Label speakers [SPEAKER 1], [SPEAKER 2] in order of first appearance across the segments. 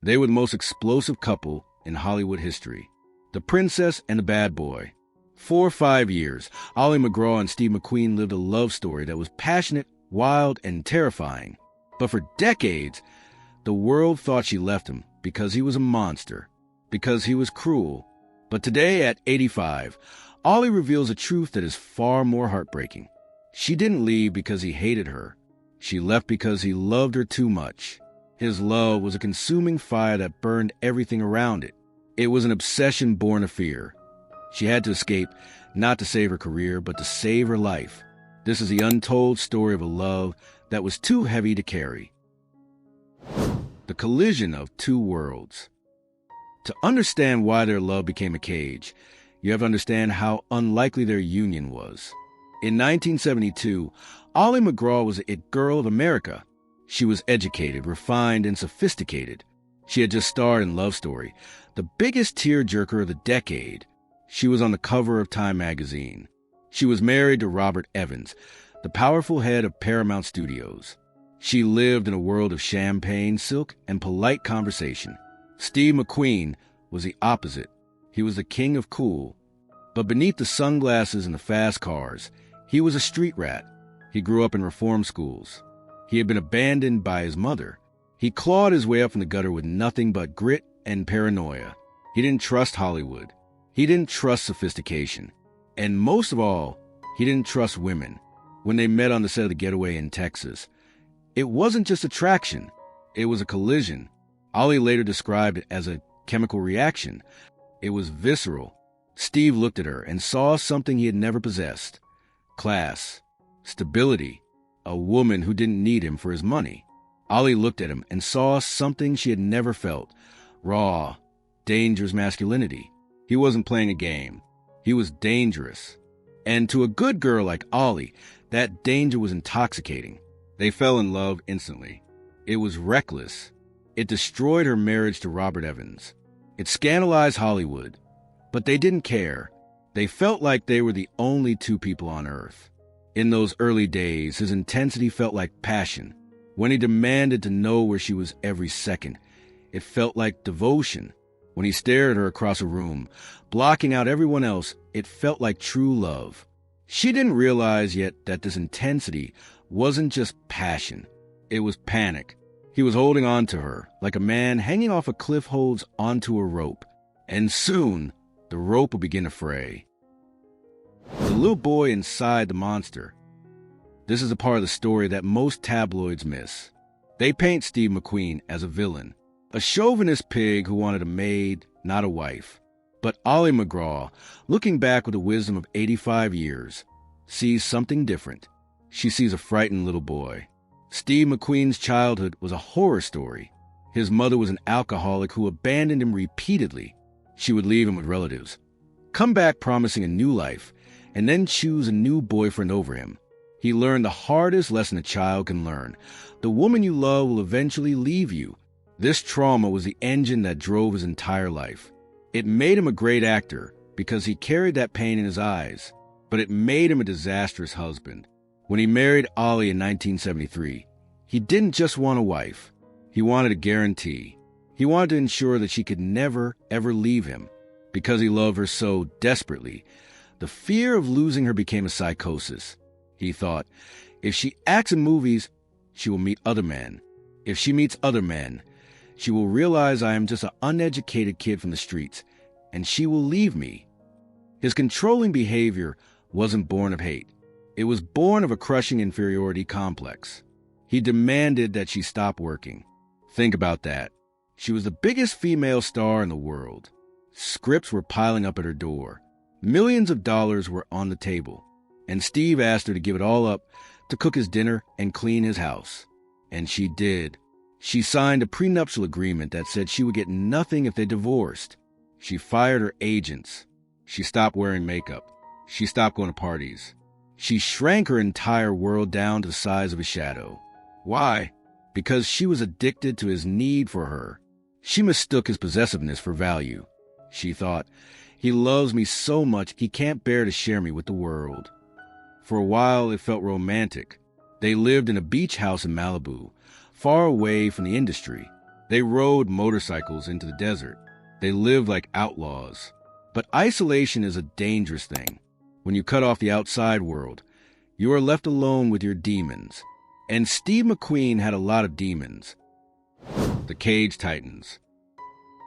[SPEAKER 1] They were the most explosive couple in Hollywood history. The princess and the bad boy. For 5 years, Ali MacGraw and Steve McQueen lived a love story that was passionate, wild, and terrifying. But for decades, the world thought she left him because he was a monster, because he was cruel. But today, at 85, Ali reveals a truth that is far more heartbreaking. She didn't leave because he hated her. She left because he loved her too much. His love was a consuming fire that burned everything around it. It was an obsession born of fear. She had to escape, not to save her career, but to save her life. This is the untold story of a love that was too heavy to carry. The collision of two worlds. To understand why their love became a cage, you have to understand how unlikely their union was. In 1972, Ali MacGraw was the it girl of America. She was educated, refined, and sophisticated. She had just starred in Love Story, the biggest tearjerker of the decade. She was on the cover of Time magazine. She was married to Robert Evans, the powerful head of Paramount Studios. She lived in a world of champagne, silk, and polite conversation. Steve McQueen was the opposite. He was the king of cool. But beneath the sunglasses and the fast cars, he was a street rat. He grew up in reform schools. He had been abandoned by his mother. He clawed his way up from the gutter with nothing but grit and paranoia. He didn't trust Hollywood. He didn't trust sophistication. And most of all, he didn't trust women. When they met on the set of the Getaway in Texas, it wasn't just attraction. It was a collision. Ali later described it as a chemical reaction. It was visceral. Steve looked at her and saw something he had never possessed. Class. Stability. A woman who didn't need him for his money. Ali looked at him and saw something she had never felt. Raw, dangerous masculinity. He wasn't playing a game. He was dangerous. And to a good girl like Ali, that danger was intoxicating. They fell in love instantly. It was reckless. It destroyed her marriage to Robert Evans. It scandalized Hollywood. But they didn't care. They felt like they were the only two people on Earth. In those early days, his intensity felt like passion. When he demanded to know where she was every second, it felt like devotion. When he stared at her across a room, blocking out everyone else, it felt like true love. She didn't realize yet that this intensity wasn't just passion. It was panic. He was holding on to her, like a man hanging off a cliff holds onto a rope. And soon, the rope will begin to fray. The little boy inside the monster. This is a part of the story that most tabloids miss. They paint Steve McQueen as a villain, a chauvinist pig who wanted a maid, not a wife. But Ali MacGraw, looking back with the wisdom of 85 years, sees something different. She sees a frightened little boy. Steve McQueen's childhood was a horror story. His mother was an alcoholic who abandoned him repeatedly. She would leave him with relatives, come back promising a new life, and then choose a new boyfriend over him. He learned the hardest lesson a child can learn. The woman you love will eventually leave you. This trauma was the engine that drove his entire life. It made him a great actor because he carried that pain in his eyes, but it made him a disastrous husband. When he married Ali in 1973, he didn't just want a wife. He wanted a guarantee. He wanted to ensure that she could never, ever leave him. Because he loved her so desperately, the fear of losing her became a psychosis. He thought, if she acts in movies, she will meet other men. If she meets other men, she will realize I am just an uneducated kid from the streets, and she will leave me. His controlling behavior wasn't born of hate. It was born of a crushing inferiority complex. He demanded that she stop working. Think about that. She was the biggest female star in the world. Scripts were piling up at her door. Millions of dollars were on the table. And Steve asked her to give it all up, to cook his dinner and clean his house. And she did. She signed a prenuptial agreement that said she would get nothing if they divorced. She fired her agents. She stopped wearing makeup. She stopped going to parties. She shrank her entire world down to the size of a shadow. Why? Because she was addicted to his need for her. She mistook his possessiveness for value. She thought, he loves me so much he can't bear to share me with the world. For a while, it felt romantic. They lived in a beach house in Malibu, far away from the industry. They rode motorcycles into the desert. They lived like outlaws. But isolation is a dangerous thing. When you cut off the outside world, you are left alone with your demons. And Steve McQueen had a lot of demons. The cage tightens.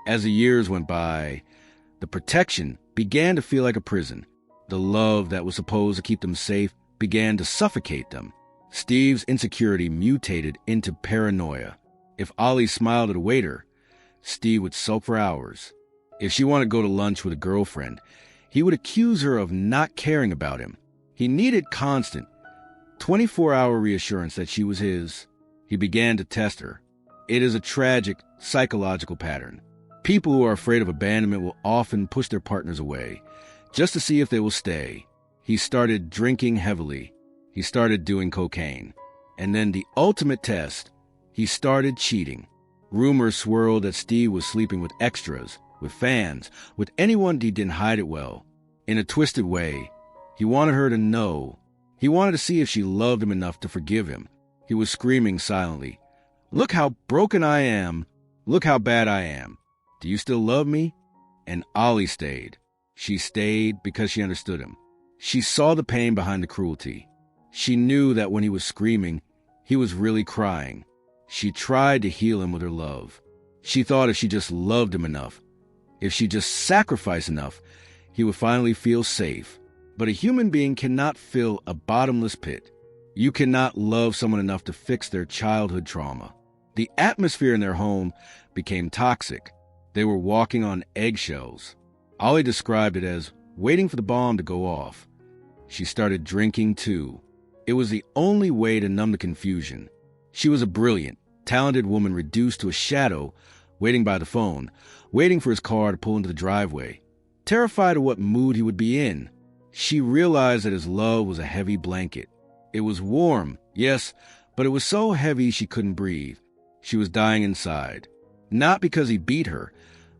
[SPEAKER 1] As the years went by, the protection began to feel like a prison. The love that was supposed to keep them safe began to suffocate them. Steve's insecurity mutated into paranoia. If Ali smiled at a waiter, Steve would sulk for hours. If she wanted to go to lunch with a girlfriend, he would accuse her of not caring about him. He needed constant, 24-hour reassurance that she was his. He began to test her. It is a tragic psychological pattern. People who are afraid of abandonment will often push their partners away, just to see if they will stay. He started drinking heavily. He started doing cocaine. And then the ultimate test, he started cheating. Rumors swirled that Steve was sleeping with extras, with fans, with anyone he didn't hide it well. In a twisted way, he wanted her to know. He wanted to see if she loved him enough to forgive him. He was screaming silently, "Look how broken I am. Look how bad I am. Do you still love me?" And Ali stayed. She stayed because she understood him. She saw the pain behind the cruelty. She knew that when he was screaming, he was really crying. She tried to heal him with her love. She thought if she just loved him enough, if she just sacrificed enough, he would finally feel safe. But a human being cannot fill a bottomless pit. You cannot love someone enough to fix their childhood trauma. The atmosphere in their home became toxic. They were walking on eggshells. Ali described it as waiting for the bomb to go off. She started drinking too. It was the only way to numb the confusion. She was a brilliant, talented woman reduced to a shadow, waiting by the phone, waiting for his car to pull into the driveway, terrified of what mood he would be in. She realized that his love was a heavy blanket. It was warm, yes, but it was so heavy she couldn't breathe. She was dying inside. Not because he beat her,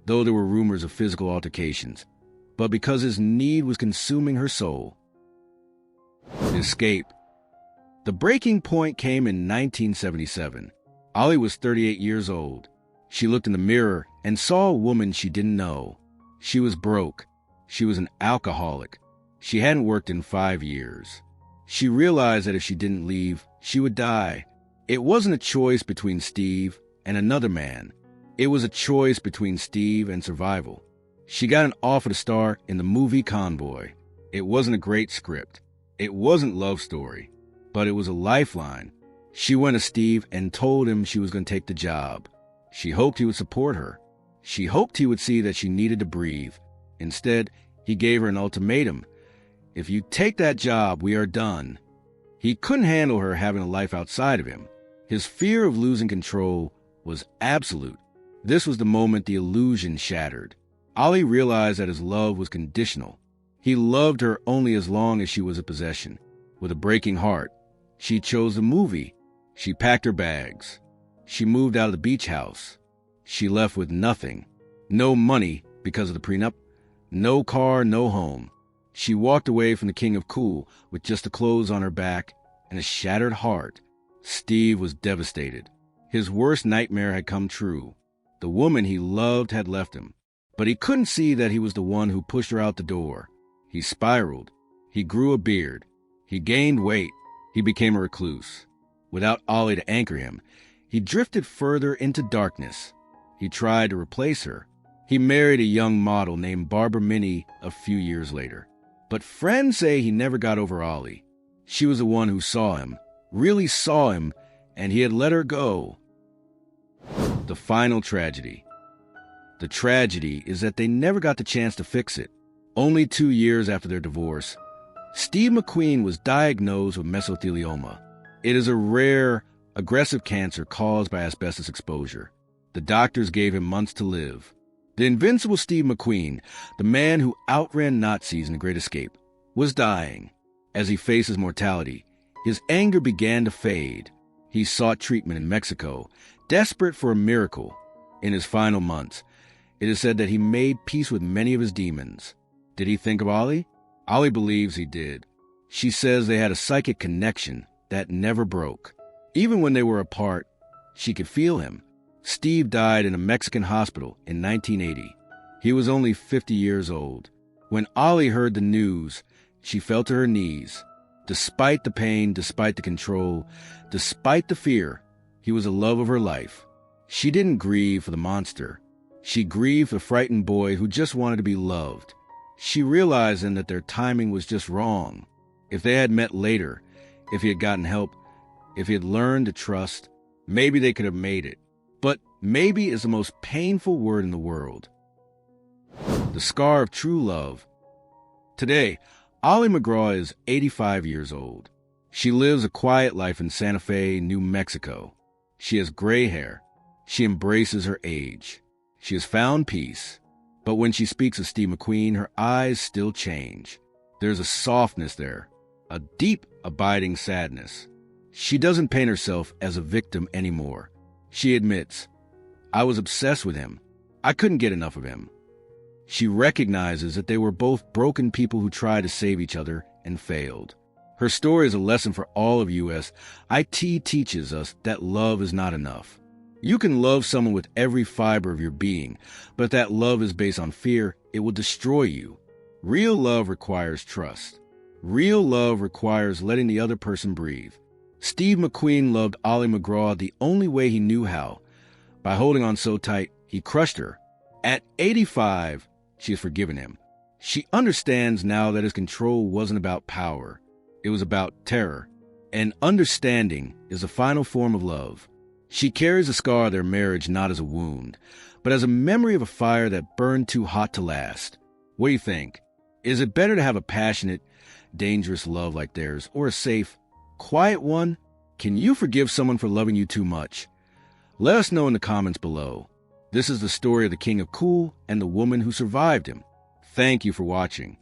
[SPEAKER 1] though there were rumors of physical altercations, but because his need was consuming her soul. Escape. The breaking point came in 1977. Ali was 38 years old. She looked in the mirror and saw a woman she didn't know. She was broke. She was an alcoholic. She hadn't worked in 5 years. She realized that if she didn't leave, she would die. It wasn't a choice between Steve and another man. It was a choice between Steve and survival. She got an offer to star in the movie Convoy. It wasn't a great script. It wasn't love story, but it was a lifeline. She went to Steve and told him she was going to take the job. She hoped he would support her. She hoped he would see that she needed to breathe. Instead, he gave her an ultimatum. If you take that job, we are done. He couldn't handle her having a life outside of him. His fear of losing control was absolute. This was the moment the illusion shattered. Ali realized that his love was conditional. He loved her only as long as she was a possession. With a breaking heart, she chose the movie. She packed her bags. She moved out of the beach house. She left with nothing. No money because of the prenup. No car, no home. She walked away from the king of cool with just the clothes on her back and a shattered heart. Steve was devastated. His worst nightmare had come true. The woman he loved had left him. But he couldn't see that he was the one who pushed her out the door. He spiraled. He grew a beard. He gained weight. He became a recluse. Without Ali to anchor him, he drifted further into darkness. He tried to replace her. He married a young model named Barbara Minnie a few years later. But friends say he never got over Ali. She was the one who saw him, really saw him, and he had let her go. The final tragedy. The tragedy is that they never got the chance to fix it. Only 2 years after their divorce, Steve McQueen was diagnosed with mesothelioma. It is a rare, aggressive cancer caused by asbestos exposure. The doctors gave him months to live. The invincible Steve McQueen, the man who outran Nazis in The Great Escape, was dying. As he faced his mortality, his anger began to fade. He sought treatment in Mexico, desperate for a miracle. In his final months, it is said that he made peace with many of his demons. Did he think of Ali? Ali believes he did. She says they had a psychic connection that never broke. Even when they were apart, she could feel him. Steve died in a Mexican hospital in 1980. He was only 50 years old. When Ali heard the news, she fell to her knees. Despite the pain, despite the control, despite the fear, he was the love of her life. She didn't grieve for the monster. She grieved for the frightened boy who just wanted to be loved. She realized then that their timing was just wrong. If they had met later, if he had gotten help, if he had learned to trust, maybe they could have made it. But maybe is the most painful word in the world. The scar of true love. Today, Ali MacGraw is 85 years old. She lives a quiet life in Santa Fe, New Mexico. She has gray hair. She embraces her age. She has found peace. But when she speaks of Steve McQueen, her eyes still change. There's a softness there, a deep, abiding sadness. She doesn't paint herself as a victim anymore. She admits, I was obsessed with him. I couldn't get enough of him. She recognizes that they were both broken people who tried to save each other and failed. Her story is a lesson for all of us. IT teaches us that love is not enough. You can love someone with every fiber of your being, but if that love is based on fear, it will destroy you. Real love requires trust. Real love requires letting the other person breathe. Steve McQueen loved Ali MacGraw the only way he knew how. By holding on so tight, he crushed her. At 85, she has forgiven him. She understands now that his control wasn't about power. It was about terror. And understanding is the final form of love. She carries the scar of their marriage not as a wound, but as a memory of a fire that burned too hot to last. What do you think? Is it better to have a passionate, dangerous love like theirs, or a safe, quiet one? Can you forgive someone for loving you too much? Let us know in the comments below. This is the story of the king of cool and the woman who survived him. Thank you for watching.